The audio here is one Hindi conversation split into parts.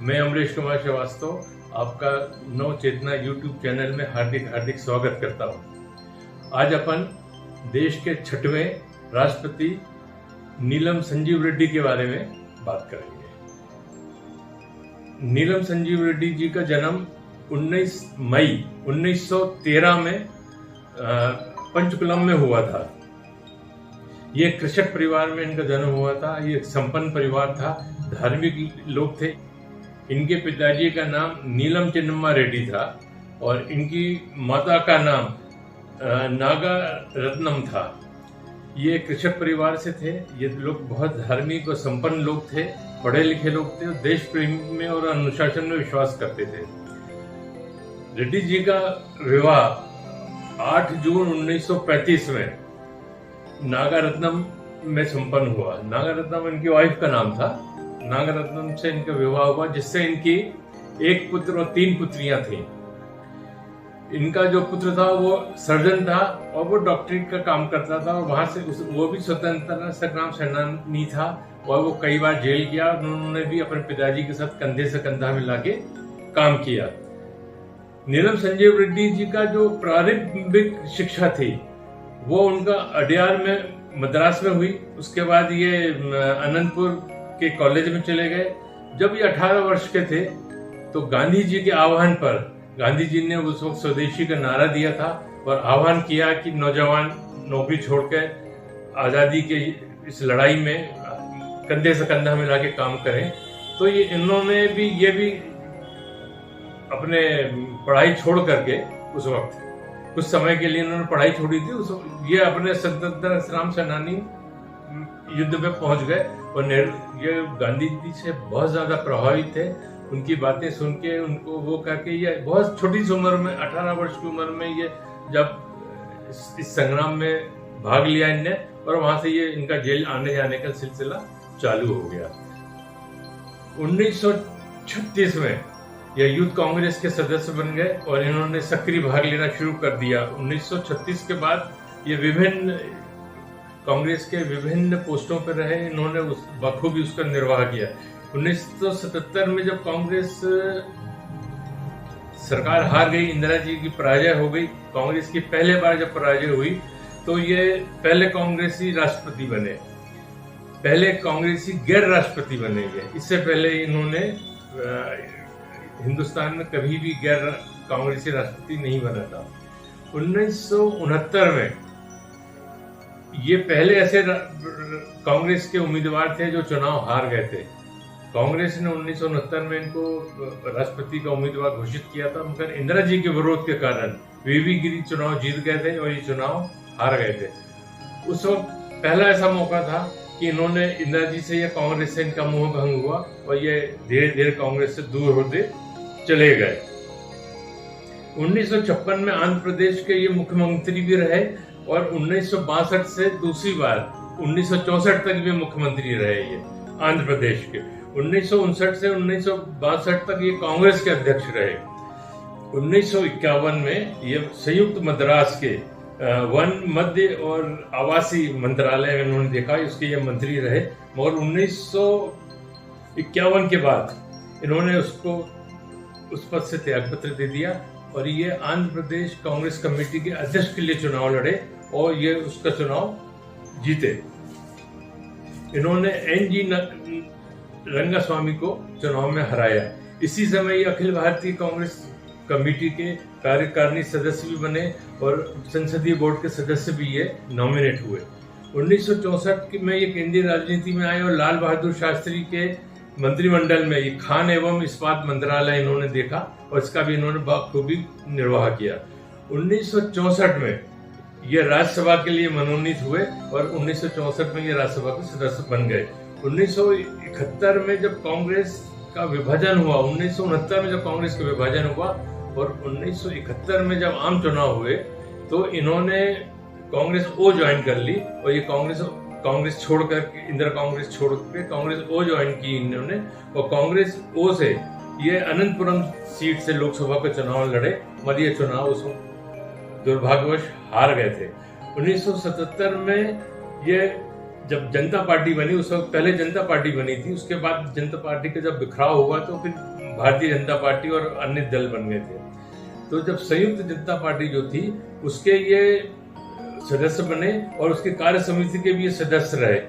मैं अमरीश कुमार श्रीवास्तव आपका नव चेतना यूट्यूब चैनल में हार्दिक हार्दिक स्वागत करता हूं। आज अपन देश के 6वें राष्ट्रपति नीलम संजीव रेड्डी के बारे में बात करेंगे। नीलम संजीव रेड्डी जी का जन्म 19 मई 1913 में पंचकुलम में हुआ था। ये कृषक परिवार में इनका जन्म हुआ था। ये एक संपन्न परिवार था, धार्मिक लोग थे। इनके पिताजी का नाम नीलम चिन्नम्मा रेड्डी था और इनकी माता का नाम नागा रत्नम था। ये कृषक परिवार से थे। ये लोग बहुत धार्मिक और संपन्न लोग थे, पढ़े लिखे लोग थे और देश प्रेम में और अनुशासन में विश्वास करते थे। रेड्डी जी का विवाह 8 जून 1935 में नागारत्नम में संपन्न हुआ। नागारत्नम इनकी वाइफ का नाम था। नागारत्नम से इनका विवाह हुआ, जिससे इनकी एक पुत्र और 3 पुत्रियां थीं। इनका जो पुत्र था वो सर्जन था और वो डॉक्टरेट का काम करता था और वहां से वो भी स्वतंत्रता संग्राम सेनानी था और वो कई बार जेल गया। उन्होंने भी अपने पिताजी के साथ कंधे से कंधा मिला के काम किया। नीलम संजीव रेड्डी जी का जो प्रारंभिक शिक्षा थी वो उनका अडयार में मद्रास में हुई। उसके बाद ये अनंतपुर के कॉलेज में चले गए। जब ये 18 वर्ष के थे तो गांधी जी के आह्वान पर गांधी जी ने उस वक्त स्वदेशी का नारा दिया था और आह्वान किया कि नौजवान नौकरी छोड़कर आजादी के इस लड़ाई में कंधे से कंधा मिला के काम करें। तो ये इन्होंने भी अपने पढ़ाई छोड़ करके उस वक्त कुछ समय के लिए इन्होंने पढ़ाई छोड़ी थी। ये अपने स्वतंत्रता संग्राम सेनानी युद्ध में पहुंच गए और ये गांधी जी से बहुत ज्यादा प्रभावित थे। उनकी बातें सुन के उनको वो करके ये बहुत छोटी सी उम्र में 18 वर्ष की उम्र में ये जब इस संग्राम में भाग लिया इनने और वहां से ये इनका जेल आने जाने का सिलसिला चालू हो गया। 1936 में ये यूथ कांग्रेस के सदस्य बन गए और इन्होंने सक्रिय भाग लेना शुरू कर दिया। 1936 के बाद ये विभिन्न कांग्रेस के विभिन्न पोस्टों पर रहे। इन्होंने बखूबी उसका निर्वाह किया। 1977 में जब कांग्रेस सरकार हार गई, इंदिरा जी की पराजय हो गई, कांग्रेस की पहले बार जब पराजय हुई तो ये पहले कांग्रेसी राष्ट्रपति बने, पहले कांग्रेसी गैर राष्ट्रपति बने ये। इससे पहले इन्होंने हिंदुस्तान में कभी भी गैर कांग्रेसी राष्ट्रपति नहीं बना था। 1969 में ये पहले ऐसे कांग्रेस के उम्मीदवार थे जो चुनाव हार गए थे। कांग्रेस ने 1969 में इनको राष्ट्रपति का उम्मीदवार घोषित किया था, मगर इंदिरा जी के विरोध के कारण वीवी गिरी चुनाव जीत गए थे और ये चुनाव हार गए थे। उस वक्त पहला ऐसा मौका था कि इन्होंने इंदिरा जी से या कांग्रेस से इनका मोह भंग हुआ और ये धीरे धीरे कांग्रेस से दूर होते चले गए। 1956 में आंध्र प्रदेश के ये मुख्यमंत्री भी रहे और 1962 से दूसरी बार 1964 तक भी मुख्यमंत्री रहे ये आंध्र प्रदेश के। 1959 से 1962 तक ये कांग्रेस के अध्यक्ष रहे। 1951 में ये संयुक्त मद्रास के वन, मध्य और आवासीय मंत्रालय में इन्होंने देखा, उसके ये मंत्री रहे। मगर 1951 के बाद इन्होंने उसको उस पद से त्यागपत्र दे दिया और ये आंध्र प्रदेश कांग्रेस कमेटी के अध्यक्ष के लिए चुनाव लड़े और ये उसका चुनाव जीते। इन्होंने एन.जी. रंगास्वामी को चुनाव में हराया। इसी समय ये अखिल भारतीय कांग्रेस कमेटी के कार्यकारिणी सदस्य भी बने और संसदीय बोर्ड के सदस्य भी ये नॉमिनेट हुए। 1964 में ये केंद्रीय राजनीति में आए और लाल बहादुर शास्त्री के मंत्रिमंडल में ये खान एवं इस्पात मंत्रालय इन्होंने देखा और इसका भी इन्होंने बखूबी निर्वाह किया। 1964 में ये राज्यसभा के लिए मनोनीत हुए और 1964 में ये राज्यसभा के सदस्य बन गए। 1971 में जब कांग्रेस का विभाजन हुआ, 1969 में जब कांग्रेस का विभाजन हुआ और 1971 में जब आम चुनाव हुए तो इन्होंने कांग्रेस ओ ज्वाइन कर ली और ये कांग्रेस छोड़कर इंदिरा कांग्रेस छोड़ के कांग्रेस ओ ज्वाइन की इन्होंने और कांग्रेस ओ से ये अनंतपुरम सीट से लोकसभा का चुनाव लड़े मगर ये चुनाव उस दुर्भाग्यवश हार गए थे। 1977 में ये जब जनता पार्टी बनी, उस वक्त पहले जनता पार्टी बनी थी, उसके बाद जनता पार्टी का जब बिखराव हुआ तो फिर भारतीय जनता पार्टी और अन्य दल बन गए थे। तो जब संयुक्त जनता पार्टी जो थी उसके ये सदस्य बने और उसकी कार्य समिति के भी ये सदस्य रहे।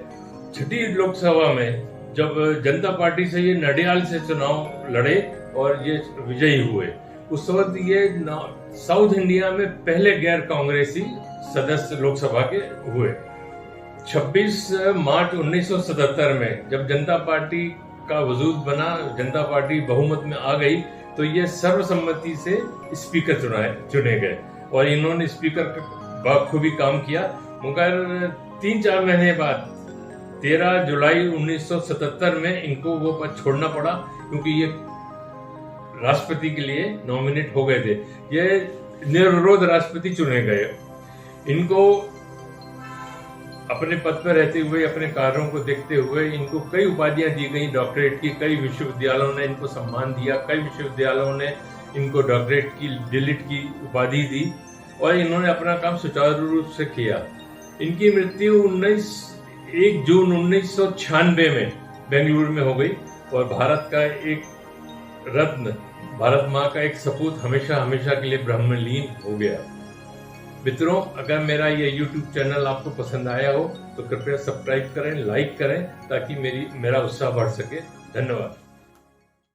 छठी लोकसभा में जब जनता पार्टी से ये नडियाल से चुनाव लड़े और ये विजयी हुए, उस वक्त ये साउथ इंडिया में पहले गैर कांग्रेसी सदस्य लोकसभा के हुए। 26 मार्च 1977 में जब जनता पार्टी का वजूद बना, जनता पार्टी बहुमत में आ गई, तो ये सर्वसम्मति से स्पीकर चुने गए और इन्होंने स्पीकर का बाखूबी काम किया। मगर 3-4 महीने बाद 13 जुलाई 1977 में इनको वो पद छोड़ना पड़ा, क्योंकि ये राष्ट्रपति के लिए नॉमिनेट हो गए थे। ये निर्विरोध राष्ट्रपति चुने गए। इनको अपने पद पर रहते हुए, अपने कार्यों को देखते हुए इनको कई उपाधियां दी गई डॉक्टरेट की। कई विश्वविद्यालयों ने इनको सम्मान दिया, कई विश्वविद्यालयों ने इनको डॉक्टरेट की, डिलिट की उपाधि दी और इन्होंने अपना काम सुचारू रूप से किया। इनकी मृत्यु 1 जून 1996 में बेंगलुरु में हो गई और भारत का एक रत्न, भारत माँ का एक सपूत हमेशा हमेशा के लिए ब्रह्मलीन हो गया। मित्रों, अगर मेरा ये YouTube चैनल आपको पसंद आया हो तो कृपया सब्सक्राइब करें, लाइक करें, ताकि मेरा उत्साह बढ़ सके। धन्यवाद।